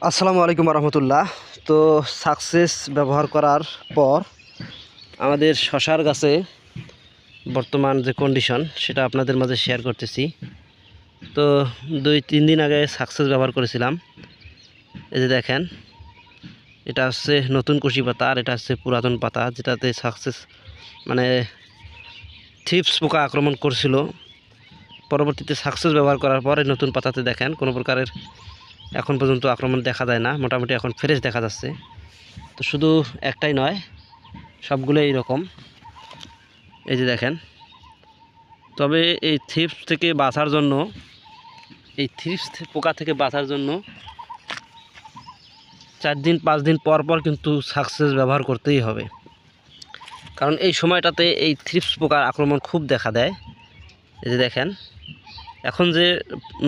আসসালামু আলাইকুম রহমতুল্লাহ। তো সাকসেস ব্যবহার করার পর আমাদের শশার গাছে বর্তমান যে কন্ডিশন সেটা আপনাদের মাঝে শেয়ার করতেছি। তো 2-3 দিন আগে সাকসেস ব্যবহার করেছিলাম। এই যে দেখেন, এটা হচ্ছে নতুন কুশি পাতা আর এটা হচ্ছে পুরাতন পাতা, যেটাতে সাকসেস মানে থ্রিপস পোকা আক্রমণ করছিল। পরবর্তীতে সাকসেস ব্যবহার করার পর এই নতুন পাতাতে দেখেন কোনো প্রকারের এখন পর্যন্ত আক্রমণ দেখা যায় না, মোটামুটি এখন ফ্রেশ দেখা যাচ্ছে। তো শুধু একটাই নয়, সবগুলো এইরকম। এই যে দেখেন, তবে এই থ্রিপস থেকে বাঁচার জন্য, এই থ্রিপস পোকা থেকে বাঁচার জন্য 4-5 দিন পর পর কিন্তু সাকসেস ব্যবহার করতেই হবে, কারণ এই সময়টাতে এই থ্রিপস পোকার আক্রমণ খুব দেখা দেয়। এই যে দেখেন, এখন যে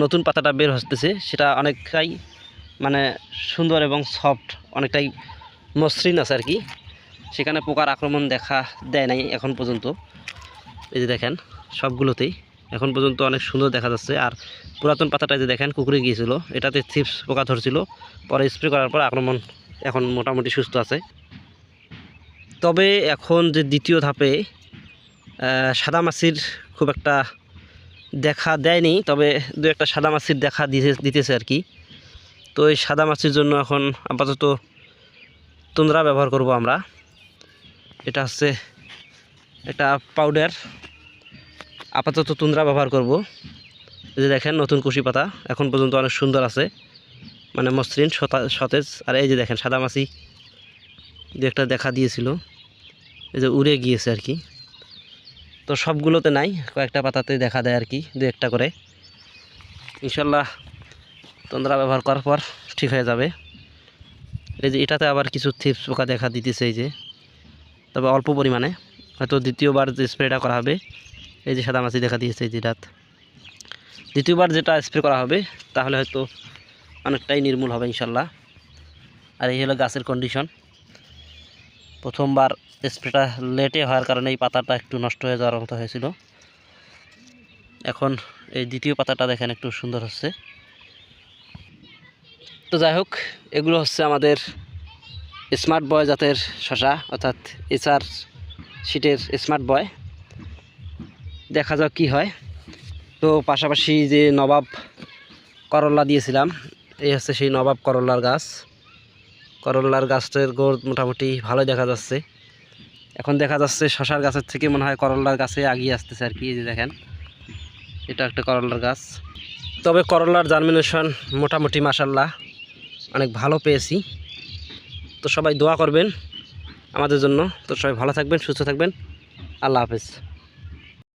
নতুন পাতাটা বের হতেছে সেটা অনেকটাই মানে সুন্দর এবং সফট, অনেকটাই মসৃণ আছে আর কি। সেখানে পোকার আক্রমণ দেখা দেয় নাই এখন পর্যন্ত। এই যে দেখেন, সবগুলোতেই এখন পর্যন্ত অনেক সুন্দর দেখা যাচ্ছে। আর পুরাতন পাতাটা যে দেখেন কুকুরে গিয়েছিল, এটাতে থ্রিপস পোকা ধরছিল, পরে স্প্রে করার পর আক্রমণ এখন মোটামুটি সুস্থ আছে। তবে এখন যে দ্বিতীয় ধাপে সাদামাছির খুব একটা দেখা দেয়নি, তবে দু একটা সাদামাছির দেখা দিতেছে আর কি। তো এই সাদামাছির জন্য এখন আপাতত তুন্দ্রা ব্যবহার করব আমরা। এটা হচ্ছে একটা পাউডার, আপাতত তুন্দ্রা ব্যবহার করব। এই যে দেখেন, নতুন কুশি পাতা এখন পর্যন্ত অনেক সুন্দর আছে, মানে মসৃণ সতেজ। আর এই যে দেখেন, সাদামাছি দু একটা দেখা দিয়েছিল, এই যে উড়ে গিয়েছে আর কি। তো সবগুলোতে নাই, কয়েকটা পাতাতে দেখা দেয় আর কি, দু একটা করে। ইনশাল্লাহ তুন্দ্রা ব্যবহার করার পর ঠিক হয়ে যাবে। এই যে এটাতে আবার কিছু থ্রিপস পোকা দেখা দিতেছে, এই যে, তবে অল্প পরিমাণে। হয়তো দ্বিতীয়বার যে স্প্রেটা করা হবে, এই যে সাদামাছি দেখা দিয়েছে, এই যে রাত দ্বিতীয়বার যেটা স্প্রে করা হবে তাহলে হয়তো অনেকটাই নির্মূল হবে ইনশাল্লাহ। আর এই হলো গাছের কন্ডিশন। প্রথমবার স্প্রেটা লেটে হওয়ার কারণে এই পাতাটা একটু নষ্ট হয়ে যাওয়ার মতো হয়েছিল। এখন এই দ্বিতীয় পাতাটা দেখেন একটু সুন্দর হচ্ছে। তো যাই হোক, এগুলো হচ্ছে আমাদের স্মার্ট বয় জাতের শশা, অর্থাৎ এসআর শিটের স্মার্ট বয়। দেখা যাক কি হয়। তো পাশাপাশি যে নবাব করল্লা দিয়েছিলাম, এই হচ্ছে সেই নবাব করল্লার গাছ। করল্লার গাছের গোড় মোটামুটি ভালোই দেখা যাচ্ছে। এখন দেখা যাচ্ছে শশার গাছের থেকে মনে হয় করল্লার গাছে এগিয়ে আসতেছে আর কি। এই যে দেখেন, এটা একটা করল্লার গাছ। তবে করল্লার জার্মিনেশন মোটামুটি মাশাল্লাহ অনেক ভালো পেয়েছি। তো সবাই দোয়া করবেন আমাদের জন্য। তো সবাই ভালো থাকবেন, সুস্থ থাকবেন। আল্লাহ হাফেজ।